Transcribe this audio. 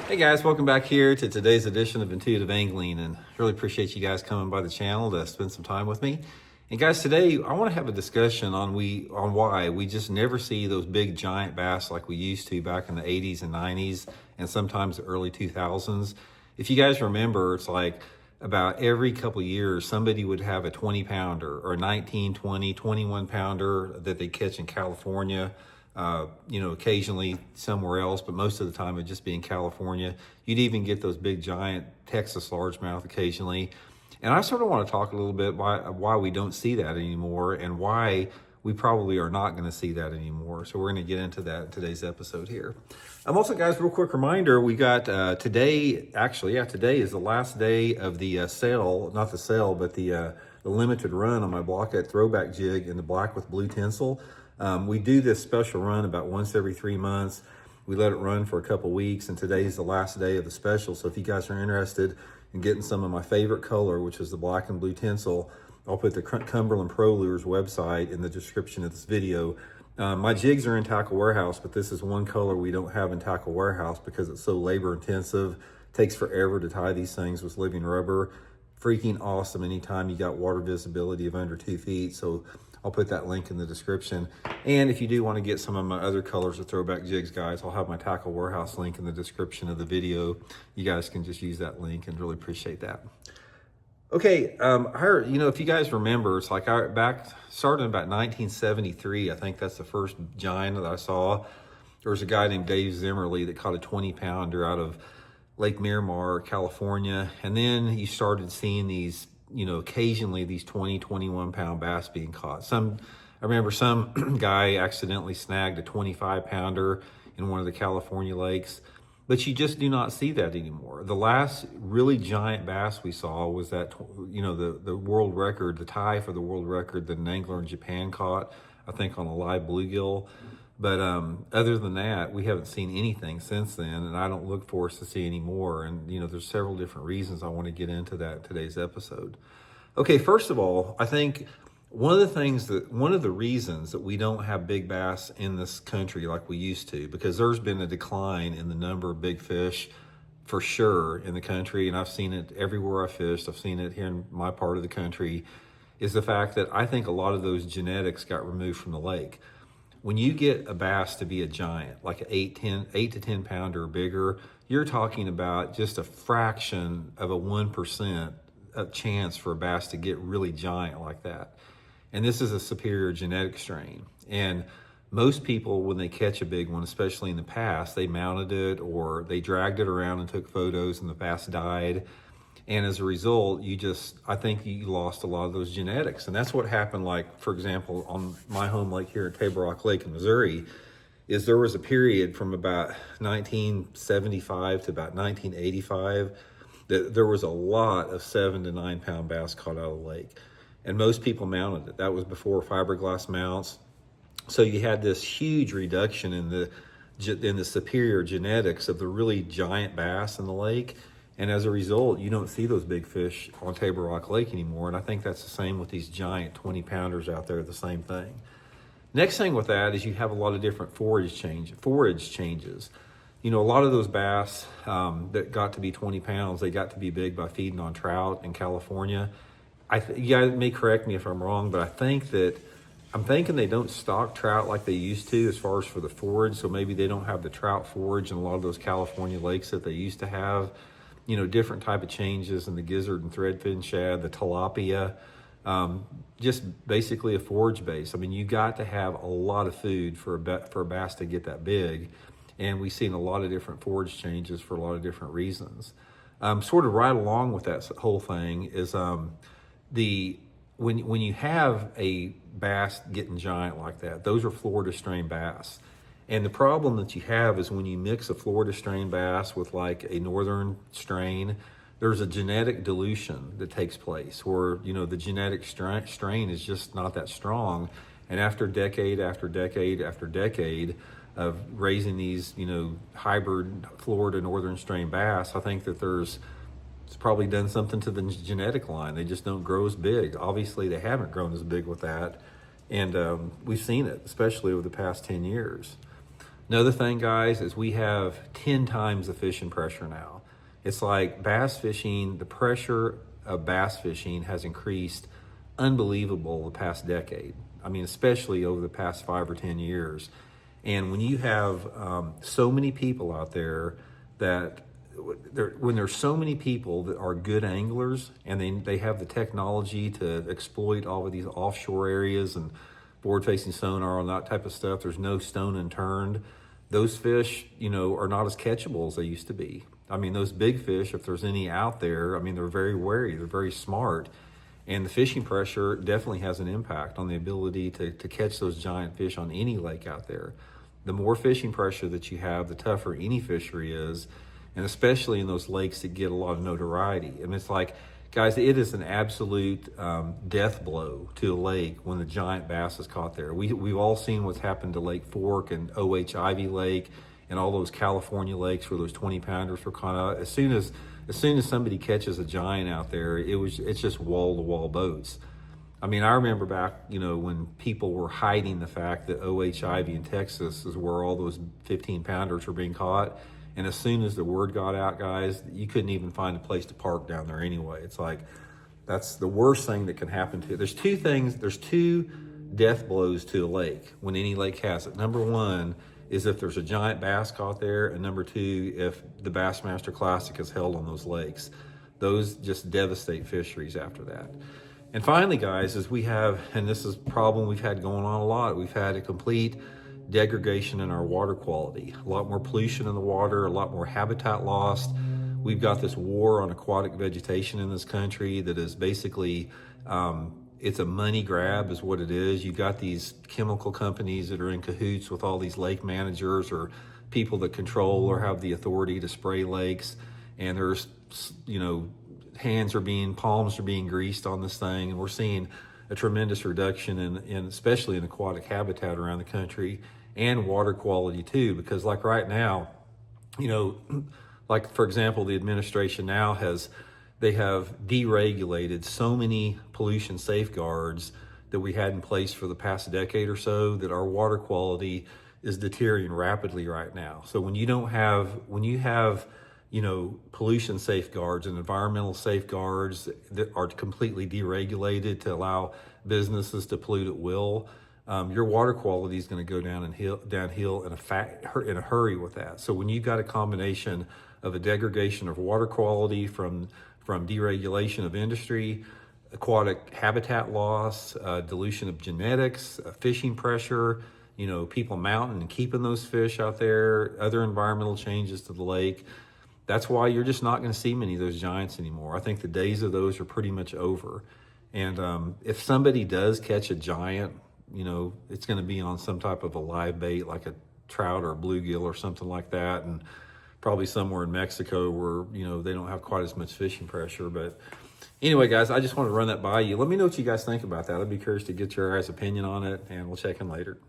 Hey guys, welcome back here to today's edition of Intuitive Angling, and really appreciate you guys coming by the channel to spend some time with me. And guys, today I want to have a discussion on why we just never see those big giant bass like we used to back in the 80s and 90s and sometimes the early 2000s. If you guys remember, it's like about every couple years somebody would have a 20 pounder or a 19, 20, 21 pounder that they catch in California. Occasionally somewhere else, but most of the time it'd just be in California. You'd even get those big giant Texas largemouth occasionally. And I sort of want to talk a little bit why we don't see that anymore and why we probably are not going to see that anymore. So we're going to get into that in today's episode here. Also, guys, real quick reminder, we got today is the last day of the sale, not the sale, but the limited run on my Blaukat Throwback jig in the black with blue tinsel. We do this special run about once every 3 months. We let it run for a couple weeks, and today's the last day of the special. So if you guys are interested in getting some of my favorite color, which is the black and blue tinsel, I'll put the Cumberland Pro Lures website in the description of this video. My jigs are in Tackle Warehouse, but this is one color we don't have in Tackle Warehouse because it's so labor intensive. It takes forever to tie these things with living rubber. Freaking awesome anytime you got water visibility of under 2 feet. So I'll put that link in the description. And if you do want to get some of my other colors of throwback jigs, guys, I'll have my Tackle Warehouse link in the description of the video. You guys can just use that link and really appreciate that. Okay, if you guys remember, it's like starting about 1973, I think that's the first giant that I saw. There was a guy named Dave Zimmerly that caught a 20 pounder out of Lake Miramar, California. And then you started seeing these, occasionally these 20, 21 pound bass being caught. I remember some guy accidentally snagged a 25 pounder in one of the California lakes, but you just do not see that anymore. The last really giant bass we saw was that, the world record, the tie for the world record that an angler in Japan caught, I think on a live bluegill. But other than that, we haven't seen anything since then, and I don't look for us to see any more. And, there's several different reasons I want to get into that in today's episode. Okay, first of all, I think one of the reasons that we don't have big bass in this country like we used to, because there's been a decline in the number of big fish for sure in the country, and I've seen it everywhere I fished. I've seen it here in my part of the country, is the fact that I think a lot of those genetics got removed from the lake. When you get a bass to be a giant, like an 8 to 10 pounder or bigger, you're talking about just a fraction of a 1% of chance for a bass to get really giant like that. And this is a superior genetic strain. And most people, when they catch a big one, especially in the past, they mounted it or they dragged it around and took photos and the bass died. And as a result, I think you lost a lot of those genetics. And that's what happened, like, for example, on my home lake here at Table Rock Lake in Missouri, is there was a period from about 1975 to about 1985 that there was a lot of 7 to 9 pound bass caught out of the lake. And most people mounted it. That was before fiberglass mounts. So you had this huge reduction in the superior genetics of the really giant bass in the lake. And as a result, you don't see those big fish on Table Rock Lake anymore. And I think that's the same with these giant 20 pounders out there, the same thing. Next thing with that is you have a lot of different forage changes. A lot of those bass that got to be 20 pounds, they got to be big by feeding on trout in California. You guys may correct me if I'm wrong, but I'm thinking they don't stock trout like they used to as far as for the forage. So maybe they don't have the trout forage in a lot of those California lakes that they used to have. Different type of changes in the gizzard and threadfin shad, the tilapia, just basically a forage base. I mean, you got to have a lot of food for a bass to get that big. And we've seen a lot of different forage changes for a lot of different reasons. Sort of right along with that whole thing is when you have a bass getting giant like that, those are Florida strain bass. And the problem that you have is when you mix a Florida strain bass with like a northern strain, there's a genetic dilution that takes place where, the genetic strain is just not that strong. And after decade after decade after decade of raising these, hybrid Florida northern strain bass, I think that it's probably done something to the genetic line. They just don't grow as big. Obviously, they haven't grown as big with that. And we've seen it, especially over the past 10 years. Another thing, guys, is we have 10 times the fishing pressure now. It's like bass fishing, the pressure of bass fishing has increased unbelievable the past decade. I mean, especially over the past 5 or 10 years. And when you have so many people out there that, when there's so many people that are good anglers and they have the technology to exploit all of these offshore areas and forward-facing sonar and that type of stuff, there's no stone unturned. Those fish, are not as catchable as they used to be. I mean, those big fish, if there's any out there, I mean, they're very wary, they're very smart. And the fishing pressure definitely has an impact on the ability to catch those giant fish on any lake out there. The more fishing pressure that you have, the tougher any fishery is, and especially in those lakes that get a lot of notoriety. And it's like, guys, it is an absolute death blow to a lake when the giant bass is caught there. We've all seen what's happened to Lake Fork and O.H. Ivy Lake and all those California lakes where those 20-pounders were caught out. As soon as somebody catches a giant out there, it's just wall-to-wall boats. I mean, I remember back, when people were hiding the fact that O.H. Ivy in Texas is where all those 15-pounders were being caught. And as soon as the word got out, guys, you couldn't even find a place to park down there anyway. It's like, that's the worst thing that can happen to it. There's two death blows to a lake when any lake has it. Number one is if there's a giant bass caught there, and number two, if the Bassmaster Classic is held on those lakes. Those just devastate fisheries after that. And finally, guys, is we have, and this is a problem we've had going on a lot, we've had a complete degradation in our water quality. A lot more pollution in the water, a lot more habitat lost. We've got this war on aquatic vegetation in this country that is basically, it's a money grab is what it is. You've got these chemical companies that are in cahoots with all these lake managers or people that control or have the authority to spray lakes. And there's, palms are being greased on this thing. And we're seeing a tremendous reduction in especially in aquatic habitat around the country and water quality too, because like right now, like for example, the administration now they have deregulated so many pollution safeguards that we had in place for the past decade or so that our water quality is deteriorating rapidly right now. So when you have pollution safeguards and environmental safeguards that are completely deregulated to allow businesses to pollute at will, your water quality is going to go downhill in a hurry with that. So when you've got a combination of a degradation of water quality from deregulation of industry, aquatic habitat loss, dilution of genetics, fishing pressure, people mounting and keeping those fish out there, other environmental changes to the lake, that's why you're just not going to see many of those giants anymore. I think the days of those are pretty much over. And if somebody does catch a giant, it's going to be on some type of a live bait like a trout or a bluegill or something like that, and probably somewhere in Mexico where they don't have quite as much fishing pressure. But anyway, guys, I just want to run that by you. Let me know what you guys think about that. I'd be curious to get your guys' opinion on it, and we'll check in later.